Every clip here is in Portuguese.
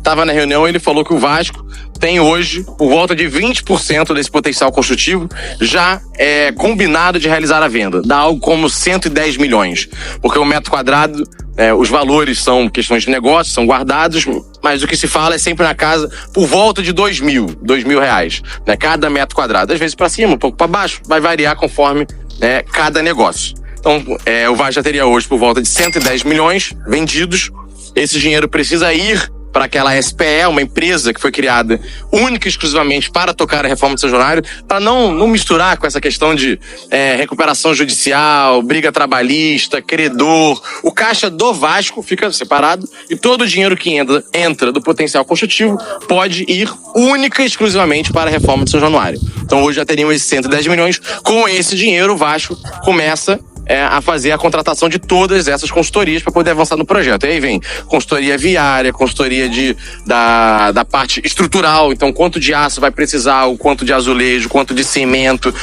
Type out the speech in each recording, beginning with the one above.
estava na reunião, ele falou que o Vasco tem hoje, por volta de 20% desse potencial construtivo, já combinado de realizar a venda. Dá algo como 110 milhões. Porque o metro quadrado, os valores são questões de negócio, são guardados, mas o que se fala é sempre na casa por volta de R$ 2.000 reais, né? Cada metro quadrado. Às vezes para cima, um pouco para baixo, vai variar conforme cada negócio. Então, o Vasco já teria hoje por volta de 110 milhões vendidos. Esse dinheiro precisa ir para aquela SPE, uma empresa que foi criada única e exclusivamente para tocar a reforma de São Januário, para não misturar com essa questão de recuperação judicial, briga trabalhista, credor. O caixa do Vasco fica separado e todo o dinheiro que entra do potencial construtivo pode ir única e exclusivamente para a reforma de São Januário. Então hoje já teriam esses 110 milhões. Com esse dinheiro, o Vasco começa a fazer a contratação de todas essas consultorias para poder avançar no projeto. E aí vem consultoria viária, consultoria da parte estrutural, então quanto de aço vai precisar, o quanto de azulejo, quanto de cimento.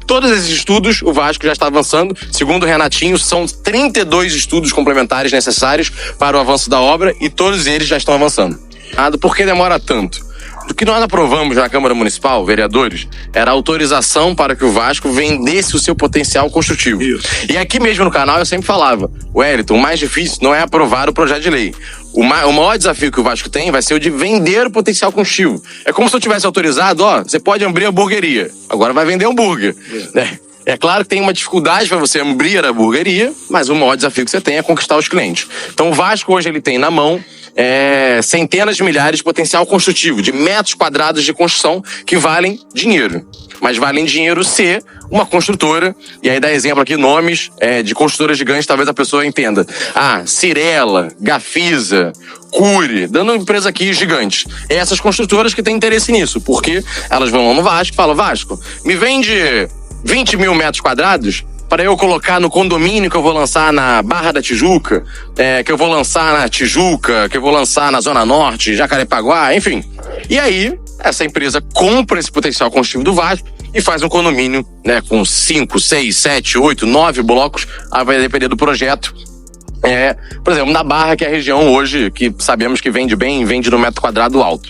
Todos esses estudos o Vasco já está avançando. Segundo o Renatinho, são 32 estudos complementares necessários para o avanço da obra e todos eles já estão avançando. Por que demora tanto? O que nós aprovamos na Câmara Municipal, vereadores, era a autorização para que o Vasco vendesse o seu potencial construtivo. Isso. E aqui mesmo no canal eu sempre falava, Wellington, o mais difícil não é aprovar o projeto de lei. O maior desafio que o Vasco tem vai ser o de vender o potencial construtivo. É como se eu tivesse autorizado, você pode abrir a hamburgueria, agora vai vender hambúrguer. É claro que tem uma dificuldade para você abrir a hamburgueria, mas o maior desafio que você tem é conquistar os clientes. Então o Vasco hoje ele tem na mão centenas de milhares de potencial construtivo, de metros quadrados de construção que valem dinheiro. Mas valem dinheiro se uma construtora, e aí dá exemplo aqui, nomes de construtoras gigantes, talvez a pessoa entenda. Cirela, Gafisa, Cury, dando empresa aqui gigante. Essas construtoras que têm interesse nisso, porque elas vão lá no Vasco e falam, Vasco, me vende 20 mil metros quadrados para eu colocar no condomínio que eu vou lançar na Barra da Tijuca, que eu vou lançar na Tijuca, que eu vou lançar na Zona Norte, Jacarepaguá, enfim. E aí, essa empresa compra esse potencial construtivo do Vasco e faz um condomínio, com 5, 6, 7, 8, 9 blocos, vai depender do projeto. Por exemplo, na Barra, que é a região hoje que sabemos que vende bem, vende no metro quadrado alto.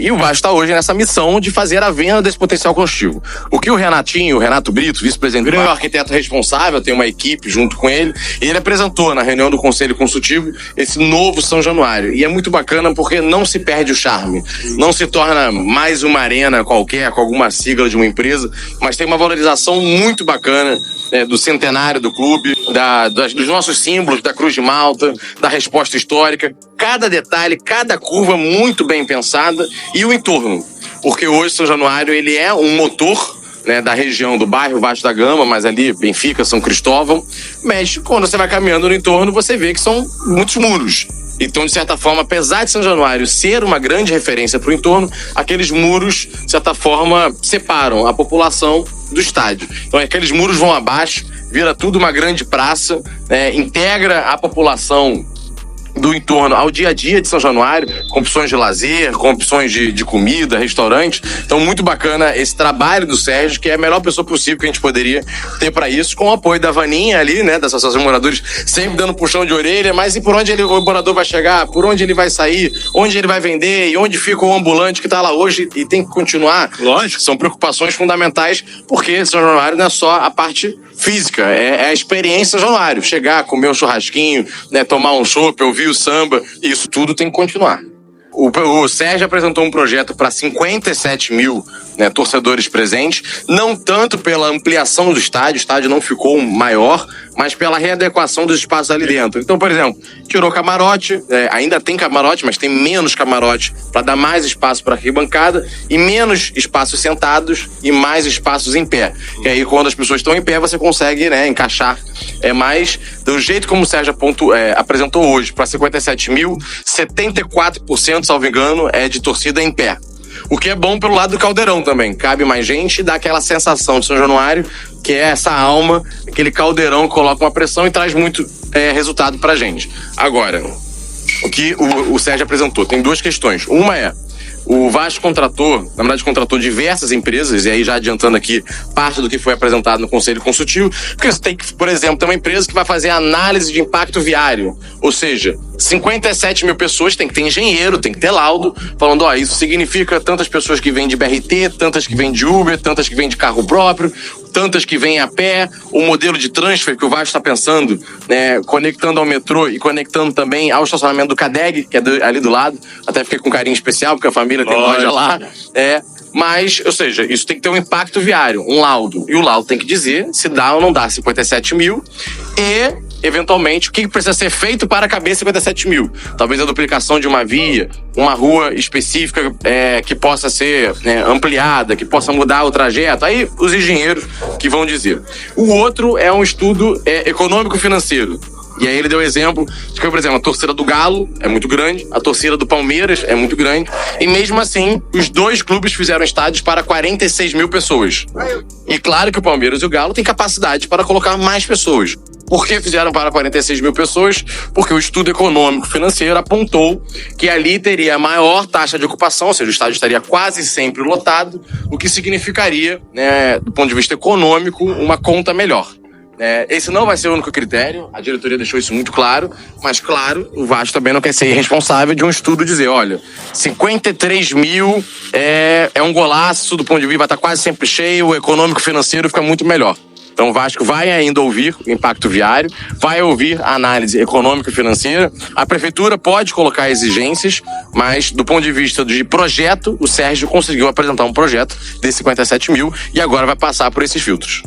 E o Vasco está hoje nessa missão de fazer a venda desse potencial construtivo. O que o Renato Brito, vice-presidente do arquiteto responsável, tem uma equipe junto com ele, e ele apresentou na reunião do Conselho Consultivo esse novo São Januário. E é muito bacana porque não se perde o charme, não se torna mais uma arena qualquer, com alguma sigla de uma empresa, mas tem uma valorização muito bacana do centenário do clube, dos nossos símbolos, da Cruz de Malta, da resposta histórica, cada detalhe, cada curva muito bem pensada e o entorno, porque hoje São Januário ele é um motor da região do bairro Vasco da Gama, mas ali Benfica, São Cristóvão, mas quando você vai caminhando no entorno você vê que são muitos muros. Então, de certa forma, apesar de São Januário ser uma grande referência para o entorno, aqueles muros, de certa forma, separam a população do estádio. Então, aqueles muros vão abaixo, vira tudo uma grande praça, integra a população do entorno ao dia a dia de São Januário, com opções de lazer, com opções de comida, restaurante. Então, muito bacana esse trabalho do Sérgio, que é a melhor pessoa possível que a gente poderia ter para isso, com o apoio da Vaninha ali, da Associação de Moradores, sempre dando puxão de orelha, mas e por onde o morador vai chegar, por onde ele vai sair, onde ele vai vender e onde fica o ambulante que está lá hoje e tem que continuar. Lógico. São preocupações fundamentais, porque São Januário não é só a parte física, é a experiência São Januário. Chegar, comer um churrasquinho, tomar um chopp, ouvir o samba, isso tudo tem que continuar. O Sérgio apresentou um projeto para 57 mil torcedores presentes, não tanto pela ampliação do estádio, o estádio não ficou maior, mas pela readequação dos espaços ali dentro. Então, por exemplo, tirou camarote, ainda tem camarote, mas tem menos camarote para dar mais espaço para arquibancada e menos espaços sentados e mais espaços em pé. E aí, quando as pessoas estão em pé, você consegue encaixar mais. Do jeito como o Sérgio apresentou hoje, para 57 mil, 74%, salvo engano, é de torcida em pé. O que é bom pelo lado do caldeirão também. Cabe mais gente e dá aquela sensação de São Januário, que é essa alma, aquele caldeirão que coloca uma pressão e traz muito resultado pra gente. Agora, o que o Sérgio apresentou, tem duas questões. Uma é, o Vasco contratou diversas empresas, e aí já adiantando aqui parte do que foi apresentado no Conselho Consultivo, porque você tem que, por exemplo, ter uma empresa que vai fazer análise de impacto viário, ou seja, 57 mil pessoas, tem que ter engenheiro, tem que ter laudo, falando, ó, isso significa tantas pessoas que vêm de BRT, tantas que vêm de Uber, tantas que vêm de carro próprio, tantas que vêm a pé, o modelo de transfer que o Vasco está pensando, né, conectando ao metrô e conectando também ao estacionamento do CADEG, que é ali do lado. Até fiquei com um carinho especial, porque a família tem loja lá. Mas, ou seja, isso tem que ter um impacto viário, um laudo. E o laudo tem que dizer se dá ou não dá 57 mil e, eventualmente, o que precisa ser feito para caber 57 mil. Talvez a duplicação de uma via, uma rua específica que possa ser, né, ampliada, que possa mudar o trajeto. Aí, os engenheiros que vão dizer. O outro é um estudo econômico-financeiro. E aí ele deu exemplo de que, por exemplo, a torcida do Galo é muito grande, a torcida do Palmeiras é muito grande, e mesmo assim, os dois clubes fizeram estádios para 46 mil pessoas. E claro que o Palmeiras e o Galo têm capacidade para colocar mais pessoas. Por que fizeram para 46 mil pessoas? Porque o estudo econômico-financeiro apontou que ali teria a maior taxa de ocupação, ou seja, o estádio estaria quase sempre lotado, o que significaria, né, do ponto de vista econômico, uma conta melhor. Esse não vai ser o único critério, a diretoria deixou isso muito claro, mas claro, o Vasco também não quer ser irresponsável de um estudo dizer, olha, 53 mil é um golaço, do ponto de vista vai estar quase sempre cheio, o econômico-financeiro fica muito melhor. Então o Vasco vai ainda ouvir o impacto viário, vai ouvir a análise econômica e financeira. A prefeitura pode colocar exigências, mas do ponto de vista de projeto, o Sérgio conseguiu apresentar um projeto de 57 mil e agora vai passar por esses filtros.